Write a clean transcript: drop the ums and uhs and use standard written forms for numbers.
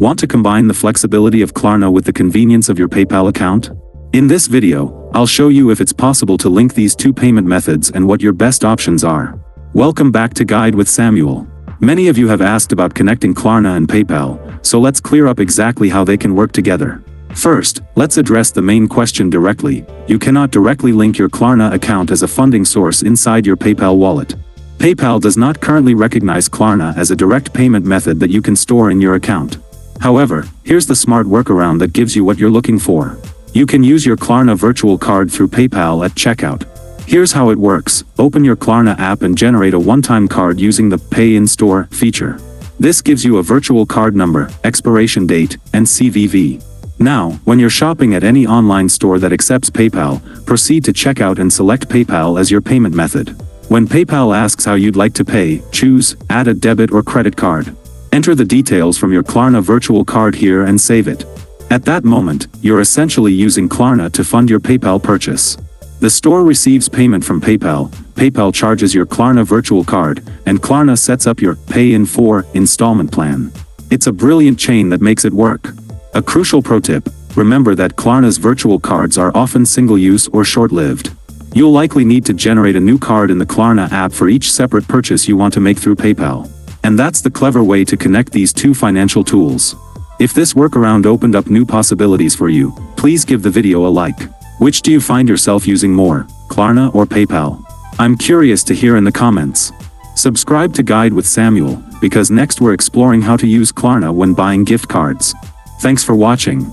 Want to combine the flexibility of Klarna with the convenience of your PayPal account? In this video, I'll show you if it's possible to link these two payment methods and what your best options are. Welcome back to Guide with Samuel. Many of you have asked about connecting Klarna and PayPal, so let's clear up exactly how they can work together. First, let's address the main question directly. You cannot directly link your Klarna account as a funding source inside your PayPal wallet. PayPal does not currently recognize Klarna as a direct payment method that you can store in your account. However, here's the smart workaround that gives you what you're looking for. You can use your Klarna virtual card through PayPal at checkout. Here's how it works. Open your Klarna app and generate a one-time card using the Pay in Store feature. This gives you a virtual card number, expiration date, and CVV. Now, when you're shopping at any online store that accepts PayPal, proceed to checkout and select PayPal as your payment method. When PayPal asks how you'd like to pay, choose Add a debit or credit card. Enter the details from your Klarna virtual card here and save it. At that moment, you're essentially using Klarna to fund your PayPal purchase. The store receives payment from PayPal, PayPal charges your Klarna virtual card, and Klarna sets up your Pay in 4 installment plan. It's a brilliant chain that makes it work. A crucial pro tip: remember that Klarna's virtual cards are often single-use or short-lived. You'll likely need to generate a new card in the Klarna app for each separate purchase you want to make through PayPal. And that's the clever way to connect these two financial tools. If this workaround opened up new possibilities for you, please give the video a like. Which do you find yourself using more, Klarna or PayPal? I'm curious to hear in the comments. Subscribe to Guide with Samuel, because next we're exploring how to use Klarna when buying gift cards. Thanks for watching.